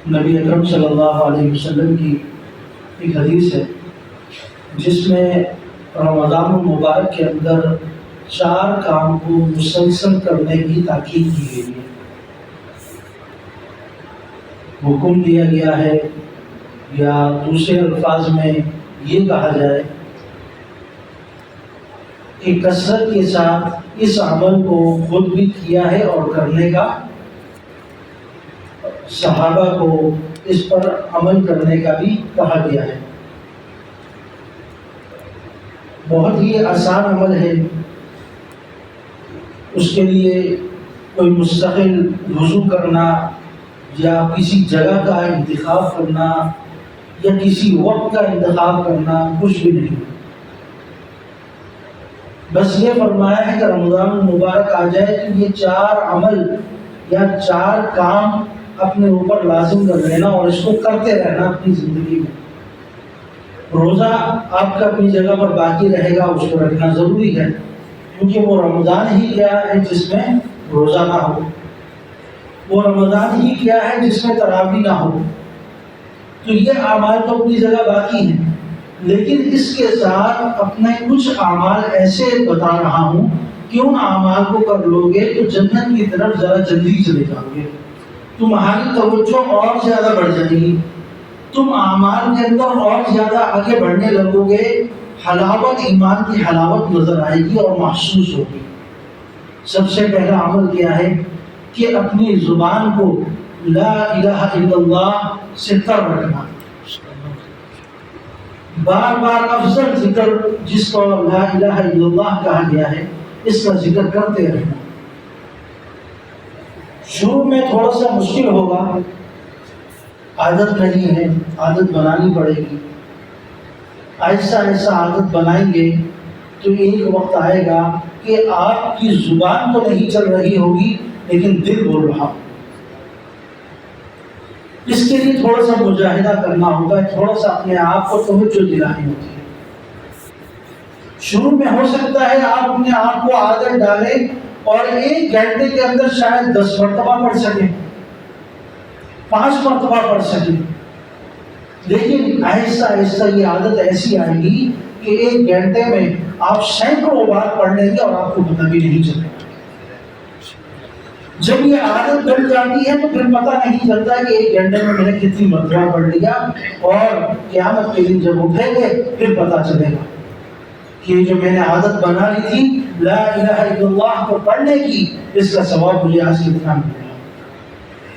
نبی اکرم صلی اللہ علیہ وسلم کی ایک حدیث ہے جس میں رمضان المبارک کے اندر 4 کام کو مسلسل کرنے کی تاکید کی گئی ہے۔ حکم دیا گیا ہے، یا دوسرے الفاظ میں یہ کہا جائے کہ کثرت کے ساتھ اس عمل کو خود بھی کیا ہے اور کرنے کا، صحابہ کو اس پر عمل کرنے کا بھی کہا گیا ہے۔ بہت ہی آسان عمل ہے، اس کے لیے کوئی مستقل وضو کرنا یا کسی جگہ کا انتخاب کرنا یا کسی وقت کا انتخاب کرنا کچھ بھی نہیں۔ بس یہ فرمایا ہے کہ رمضان المبارک آ جائے تو یہ 4 عمل یا 4 کام اپنے اوپر لازم کر لینا اور اس کو کرتے رہنا اپنی زندگی میں۔ روزہ آپ کا اپنی جگہ پر باقی رہے گا، اس کو رکھنا ضروری ہے، کیونکہ وہ رمضان ہی کیا ہے جس میں روزہ نہ ہو، وہ رمضان ہی کیا ہے جس میں تراویح نہ ہو، تو یہ اعمال تو اپنی جگہ باقی ہیں، لیکن اس کے ساتھ اپنے کچھ اعمال ایسے بتا رہا ہوں کہ ان اعمال کو کر لو گے تو جنت کی طرف ذرا جلدی چلے جاؤ گے، تمہاری توجہ اور زیادہ بڑھ جائے گی، تم اعمال کے اندر اور زیادہ آگے بڑھنے لگو گے، حلاوت، ایمان کی حلاوت نظر آئے گی اور محسوس ہوگی۔ سب سے پہلا عمل کیا ہے کہ اپنی زبان کو لا الہ الا اللہ سے تر رکھنا، بار بار افضل ذکر جس کو لا الہ الا اللہ کہا گیا ہے اس کا ذکر کرتے رہنا۔ شروع میں تھوڑا سا مشکل ہوگا، عادت نہیں ہے، عادت بنانی پڑے گی، آہستہ آہستہ عادت بنائیں گے تو ایک وقت آئے گا کہ آپ کی زبان تو نہیں چل رہی ہوگی لیکن دل بول رہا ہوگا۔ اس کے لیے تھوڑا سا مجاہدہ کرنا ہوگا، تھوڑا سا اپنے آپ کو توجہ دلانی ہوتی ہے۔ شروع میں ہو سکتا ہے آپ اپنے آپ کو عادت ڈالیں اور 1 گھنٹے کے اندر شاید 10 مرتبہ پڑھ سکیں، 5 مرتبہ پڑھ سکیں، لیکن آہستہ آہستہ یہ عادت ایسی آئے گی کہ 1 گھنٹے میں آپ سینکڑوں بار پڑھ لیں گے اور آپ کو پتہ بھی نہیں چلے گا۔ جب یہ عادت بن جاتی ہے تو پھر پتہ نہیں چلتا کہ 1 گھنٹے میں میں نے کتنی مرتبہ پڑھ لیا، اور قیامت کے دن جب اٹھیں گے پھر پتہ چلے گا کہ جو میں نے عادت بنا لی تھی لا الہ الا اللہ کو پڑھنے کی، اس کا ثواب مجھے آج کتنا ملے گا۔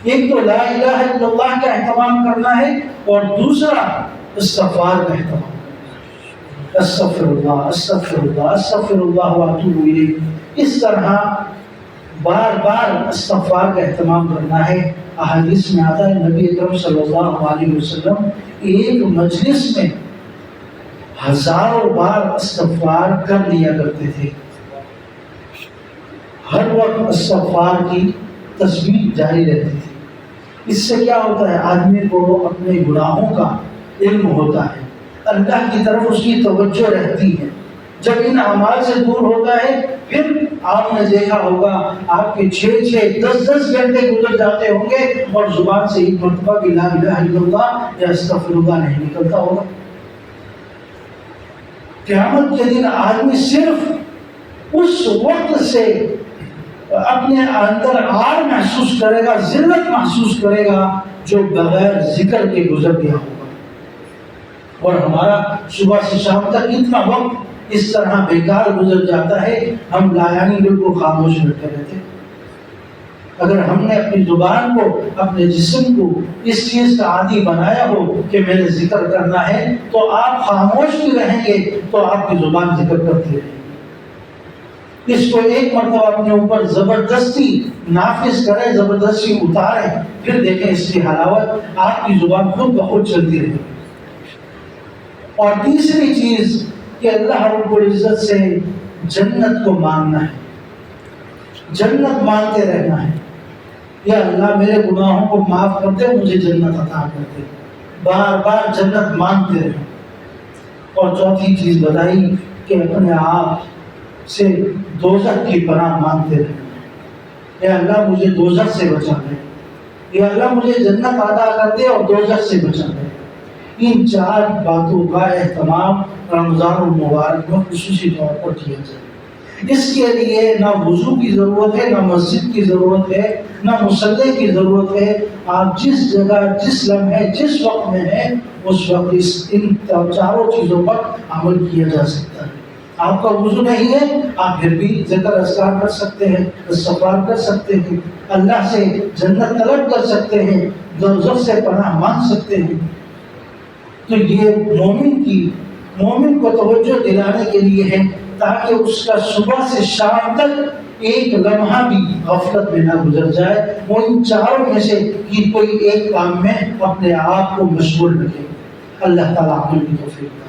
ایک تو لا الہ الا اللہ کا اہتمام کرنا ہے اور دوسرا استغفار کا اہتمام کرنا، استغفر اللہ استغفر اللہ استغفر اللہ واتوب الیہ، اس طرح بار بار استغفار کا اہتمام کرنا ہے۔ احادیث میں آتا ہے نبی اکرم صلی اللہ علیہ وسلم ایک مجلس میں 1000 بار استغفار کر لیا کرتے تھے، ہر وقت استغفار کی تسبیح جاری رہتی تھی۔ اس سے کیا ہوتا ہے؟ آدمی کو اپنے گناہوں کا علم ہوتا ہے، اللہ کی طرف اس کی توجہ رہتی ہے۔ جب ان اعمال سے دور ہوتا ہے پھر آپ نے دیکھا ہوگا آپ کے 6 10 گھنٹے گزر جاتے ہوں گے اور زبان سے ایک مرتبہ بھی لا الہ الا اللہ یا استغفر اللہ نہیں نکلتا ہوگا۔ قیامت کے دن آدمی صرف اس وقت سے اپنے اندر عار محسوس کرے گا، ذلت محسوس کرے گا جو بغیر ذکر کے گزر گیا ہوگا، اور ہمارا صبح سے شام تک اتنا وقت اس طرح بیکار گزر جاتا ہے، ہم لایانی بالکل خاموش بیٹھے رہتے۔ اگر ہم نے اپنی زبان کو، اپنے جسم کو اس چیز کا عادی بنایا ہو کہ میں نے ذکر کرنا ہے تو آپ خاموش بھی رہیں گے تو آپ کی زبان ذکر کرتی رہے گی۔ اس کو 1 مرتبہ اپنے اوپر زبردستی نافذ کریں، زبردستی اتاریں، پھر دیکھیں اس کی حلاوت، آپ کی زبان خود بخود چلتی رہے گی۔ اور تیسری چیز کہ اللہ رب العزت سے جنت کو مانگنا ہے، جنت مانگتے رہنا ہے، یا اللہ میرے گناہوں کو معاف کر دے، مجھے جنت عطا کر دے، بار بار جنت مانگتے رہے۔ اور چوتھی چیز بتائی کہ اپنے آپ سے دوزخ کی پناہ مانگتے رہنا، یا اللہ مجھے دوزخ سے بچا لے، یا اللہ مجھے جنت عطا کر دے اور دوزخ سے بچا دے۔ ان 4 باتوں کا اہتمام رمضان المبارک میں خصوصی طور پر کیا جائے۔ اس کے لیے نہ وضو کی ضرورت ہے، نہ مسجد کی ضرورت ہے، نہ مصلی کی ضرورت ہے۔ آپ جس جگہ، جس لمحے، جس وقت میں ہیں، اس وقت ان 4 چیزوں پر عمل کیا جا سکتا ہے۔ آپ کا وضو نہیں ہے، آپ پھر بھی ذکر اذکار کر سکتے ہیں، استغفار کر سکتے ہیں، اللہ سے جنت طلب کر سکتے ہیں، دوزخ سے پناہ مانگ سکتے ہیں۔ تو یہ مومن کو توجہ دلانے کے لیے ہے، تاکہ اس کا صبح سے شام تک ایک لمحہ بھی غفلت میں نہ گزر جائے۔ وہ ان 4 میں سے کوئی ایک کام میں اپنے آپ کو مشغول رکھے۔ اللہ تعالیٰ عمل کی توفیق دے۔